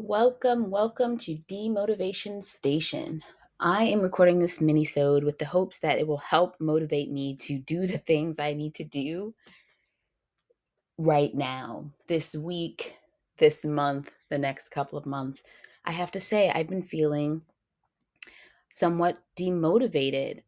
Welcome to Demotivation Station. I am recording this minisode with the hopes that it will help motivate me to do the things I need to do right now, this week, this month, the next couple of months. I have to say, I've been feeling somewhat demotivated.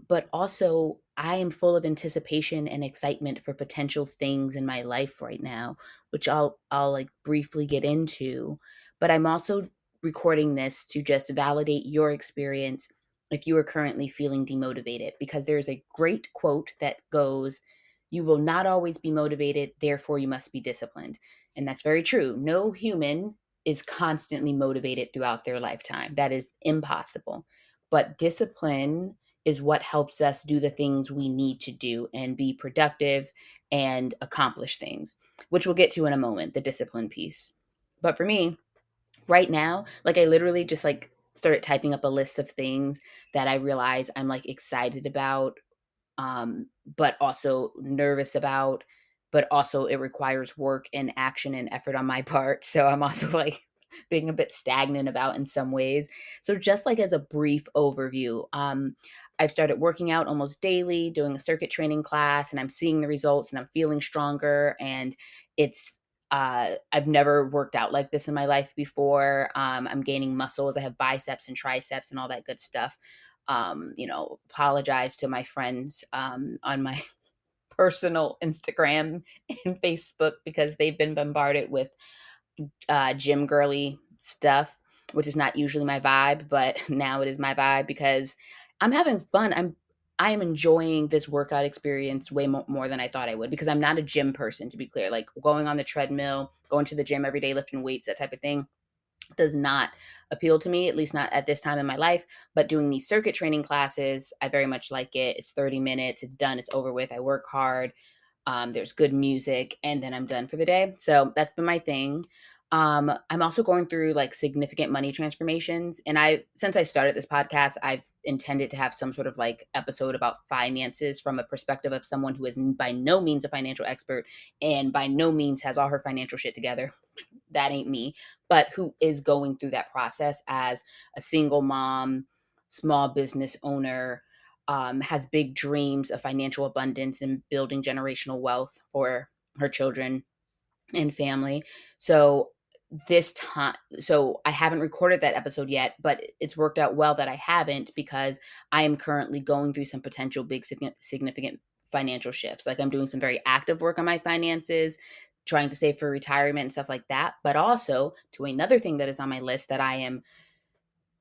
But also I am full of anticipation and excitement for potential things in my life right now, which I'll like briefly get into. But I'm also recording this to just validate your experience if you are currently feeling demotivated, because there's a great quote that goes, "You will not always be motivated, therefore you must be disciplined." And that's very true. No human is constantly motivated throughout their lifetime. That is impossible. But discipline is what helps us do the things we need to do and be productive and accomplish things, which we'll get to in a moment, the discipline piece. But for me, right now, like I literally just like started typing up a list of things that I realize I'm like excited about, but also nervous about, but also it requires work and action and effort on my part. So I'm also like being a bit stagnant about in some ways. So just like as a brief overview, I've started working out almost daily, doing a circuit training class, and I'm seeing the results and I'm feeling stronger. And it's I've never worked out like this in my life before. I'm gaining muscles. I have biceps and triceps and all that good stuff. Apologize to my friends on my personal Instagram and Facebook because they've been bombarded with gym girly stuff, which is not usually my vibe, but now it is my vibe because I'm having fun. I am enjoying this workout experience way more than I thought I would, because I'm not a gym person, to be clear. Like going on the treadmill, going to the gym every day, lifting weights, that type of thing does not appeal to me, at least not at this time in my life. But doing these circuit training classes, I very much like it. It's 30 minutes, it's done, it's over with. I work hard. There's good music, and then I'm done for the day. So that's been my thing. I'm also going through like significant money transformations. And since I started this podcast, I've intended to have some sort of like episode about finances from a perspective of someone who is by no means a financial expert and by no means has all her financial shit together. That ain't me, but who is going through that process as a single mom, small business owner, has big dreams of financial abundance and building generational wealth for her children and family. So I haven't recorded that episode yet, but it's worked out well that I haven't, because I am currently going through some potential big significant financial shifts. Like I'm doing some very active work on my finances, trying to save for retirement and stuff like that. But also to another thing that is on my list that I am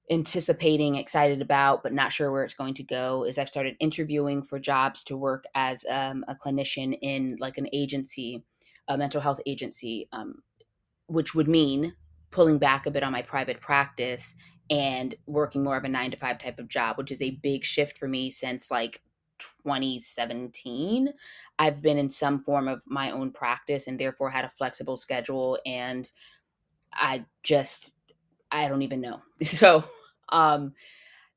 anticipating, excited about, but not sure where it's going to go, is I've started interviewing for jobs to work as a clinician in like an agency, a mental health agency, which would mean pulling back a bit on my private practice and working more of a 9 to 5 type of job, which is a big shift for me since like 2017. I've been in some form of my own practice and therefore had a flexible schedule. And I just, I don't even know. So, um,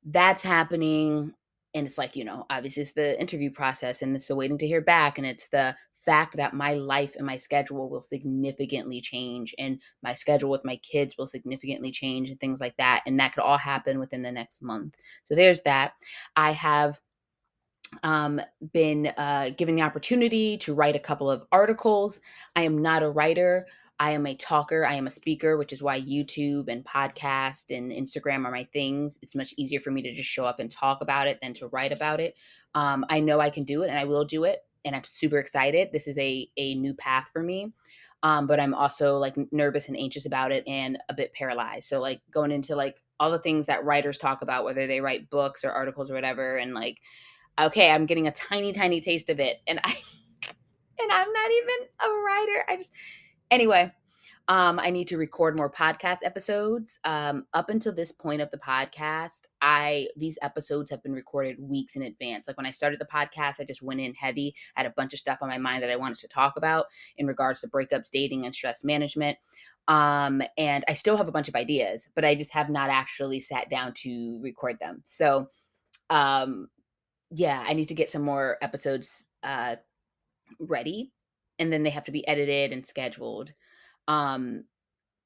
that's happening. And it's like, obviously it's the interview process and it's the waiting to hear back. And it's the fact that my life and my schedule will significantly change, and my schedule with my kids will significantly change and things like that. And that could all happen within the next month. So there's that. I have been given the opportunity to write a couple of articles. I am not a writer. I am a talker. I am a speaker, which is why YouTube and podcast and Instagram are my things. It's much easier for me to just show up and talk about it than to write about it. I know I can do it and I will do it. And I'm super excited. This is a new path for me. But I'm also like nervous and anxious about it and a bit paralyzed. So like going into like all the things that writers talk about, whether they write books or articles or whatever, and like, okay, I'm getting a tiny, tiny taste of it. And I'm not even a writer. Anyway, I need to record more podcast episodes. Up until this point of the podcast, these episodes have been recorded weeks in advance. Like when I started the podcast, I just went in heavy. I had a bunch of stuff on my mind that I wanted to talk about in regards to breakups, dating, and stress management. And I still have a bunch of ideas, but I just have not actually sat down to record them. So, um, yeah, I need to get some more episodes ready, and then they have to be edited and scheduled. Um,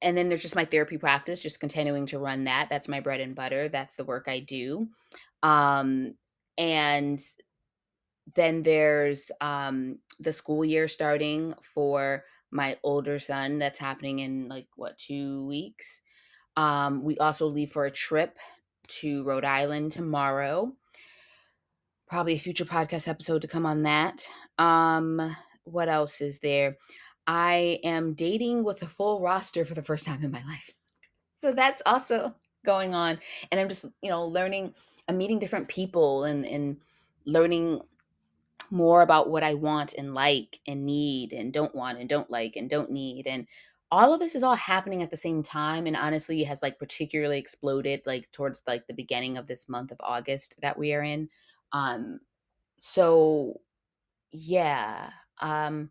And then there's just my therapy practice, just continuing to run that. That's my bread and butter. That's the work I do. Um, and then there's the school year starting for my older son. That's happening in like what, 2 weeks. We also leave for a trip to Rhode Island tomorrow. Probably a future podcast episode to come on that. What else is there? I am dating with a full roster for the first time in my life. So that's also going on. And I'm just, learning. I'm meeting different people and learning more about what I want and like and need and don't want and don't like and don't need. And all of this is all happening at the same time. And honestly, it has like particularly exploded like towards like the beginning of this month of August that we are in. Um, so yeah. Um,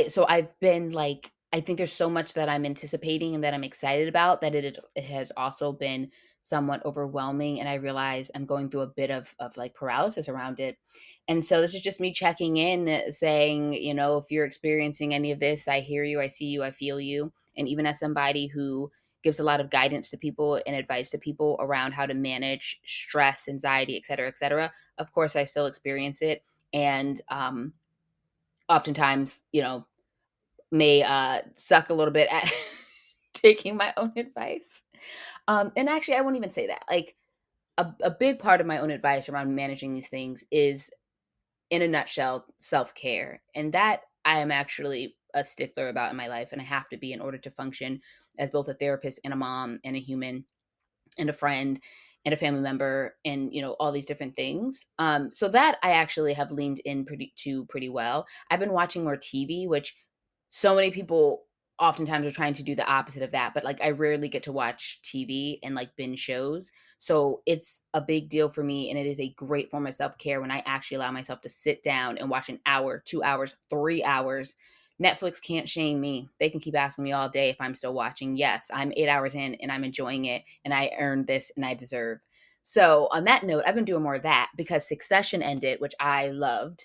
so I've been like, I think there's so much that I'm anticipating and that I'm excited about that it has also been somewhat overwhelming, and I realize I'm going through a bit of like paralysis around it. And so this is just me checking in, saying, if you're experiencing any of this, I hear you, I see you, I feel you. And even as somebody who gives a lot of guidance to people and advice to people around how to manage stress, anxiety, et cetera, of course I still experience it. And oftentimes, may suck a little bit at taking my own advice. And actually, I won't even say that. Like a big part of my own advice around managing these things is, in a nutshell, self care. And that I am actually a stickler about in my life. And I have to be in order to function as both a therapist and a mom and a human and a friend and a family member and all these different things. So that I actually have leaned in pretty well. I've been watching more TV, which so many people oftentimes are trying to do the opposite of that, but like I rarely get to watch TV and like binge shows. So it's a big deal for me, and it is a great form of self-care when I actually allow myself to sit down and watch an hour, 2 hours, 3 hours. Netflix can't shame me. They can keep asking me all day if I'm still watching. Yes, I'm 8 hours in and I'm enjoying it, and I earned this and I deserve. So, on that note, I've been doing more of that because Succession ended, which I loved,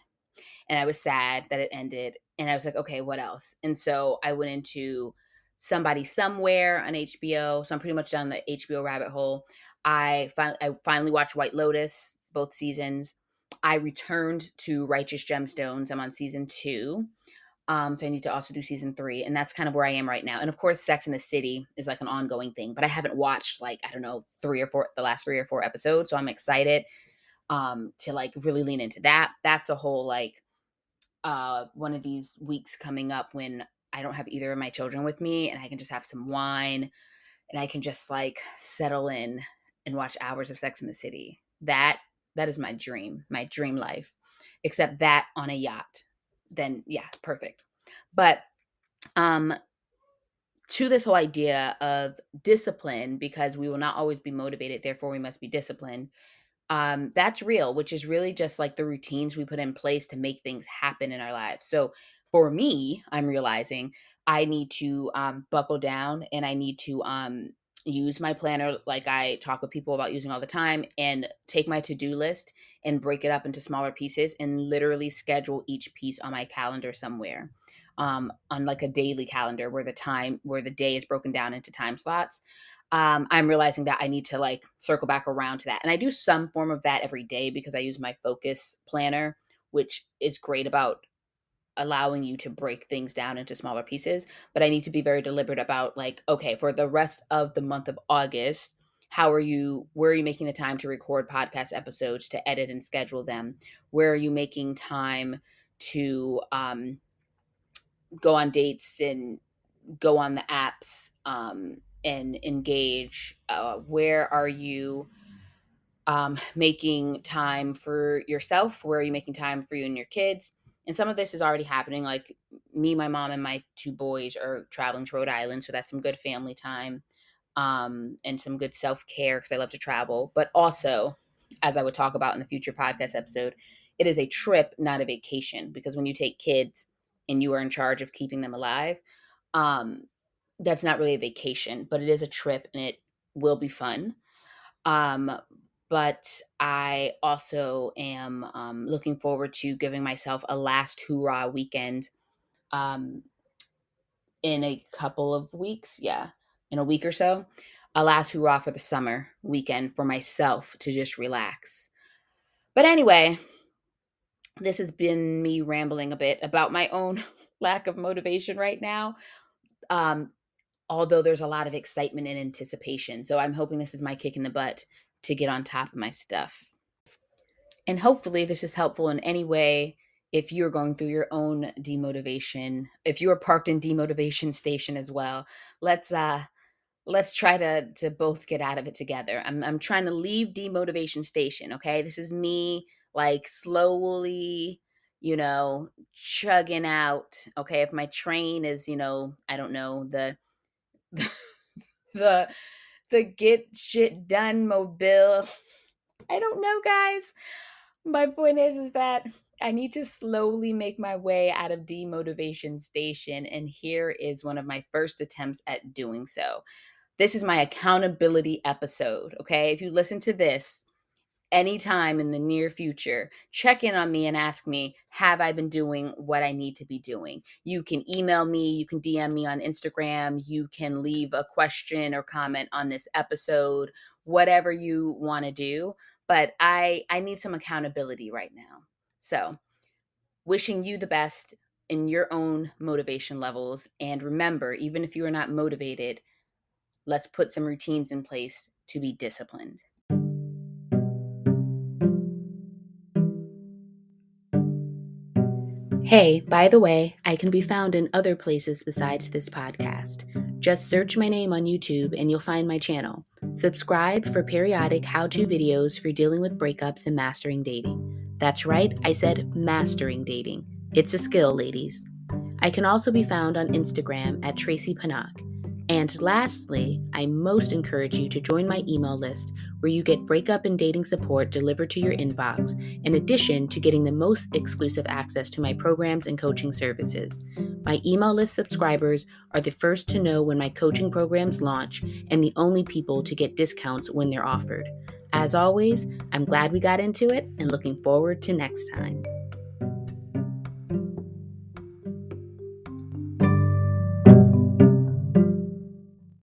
and I was sad that it ended. And I was like, okay, what else? And so I went into Somebody Somewhere on HBO. So I'm pretty much down the HBO rabbit hole. I finally watched White Lotus, both seasons. I returned to Righteous Gemstones. I'm on season 2. So I need to also do season 3, and that's kind of where I am right now. And of course, Sex in the City is like an ongoing thing, but I haven't watched like, I don't know, the last 3 or 4 episodes. So I'm excited to like really lean into that. That's a whole like one of these weeks coming up when I don't have either of my children with me, and I can just have some wine and I can just like settle in and watch hours of Sex in the City. That is my dream life. Except that on a yacht. Then yeah, perfect. But um to this whole idea of discipline, because we will not always be motivated, therefore we must be disciplined. That's real, which is really just like the routines we put in place to make things happen in our lives. So for me, I'm realizing I need to buckle down, and I need to use my planner like I talk with people about using all the time, and take my to-do list and break it up into smaller pieces and literally schedule each piece on my calendar somewhere. On like a daily calendar where the day is broken down into time slots. I'm realizing that I need to like circle back around to that. And I do some form of that every day because I use my focus planner, which is great about allowing you to break things down into smaller pieces. But I need to be very deliberate about like, okay, for the rest of the month of August, where are you making the time to record podcast episodes, to edit and schedule them? Where are you making time to go on dates and go on the apps and engage? Where are you making time for yourself? Where are you making time for you and your kids? And some of this is already happening. Like me, my mom, and my 2 boys are traveling to Rhode Island. So that's some good family time and some good self care because I love to travel. But also, as I would talk about in the future podcast episode, it is a trip, not a vacation. Because when you take kids and you are in charge of keeping them alive, um, that's not really a vacation, but it is a trip, and it will be fun. Um, but I also am looking forward to giving myself a last hoorah weekend, um, in a couple of weeks. Yeah, in a week or so. A last hurrah for the summer weekend for myself to just relax. But anyway, this has been me rambling a bit about my own lack of motivation right now. Um, Although there's a lot of excitement and anticipation. So I'm hoping this is my kick in the butt to get on top of my stuff. And hopefully this is helpful in any way if you're going through your own demotivation. If you are parked in demotivation station as well, let's try to both get out of it together. I'm trying to leave demotivation station, okay? This is me like slowly, chugging out. Okay, if my train is, I don't know, the the get shit done mobile. I don't know, guys. My point is that I need to slowly make my way out of demotivation station, and here is one of my first attempts at doing so. This is my accountability episode, okay? If you listen to this anytime in the near future, check in on me and ask me, have I been doing what I need to be doing? You can email me, you can DM me on Instagram, you can leave a question or comment on this episode, whatever you want to do. But I need some accountability right now. So, wishing you the best in your own motivation levels. And remember, even if you are not motivated, let's put some routines in place to be disciplined. Hey, by the way, I can be found in other places besides this podcast. Just search my name on YouTube and you'll find my channel. Subscribe for periodic how-to videos for dealing with breakups and mastering dating. That's right, I said mastering dating. It's a skill, ladies. I can also be found on Instagram at Tracy Panak. And lastly, I most encourage you to join my email list where you get breakup and dating support delivered to your inbox, in addition to getting the most exclusive access to my programs and coaching services. My email list subscribers are the first to know when my coaching programs launch and the only people to get discounts when they're offered. As always, I'm glad we got into it and looking forward to next time.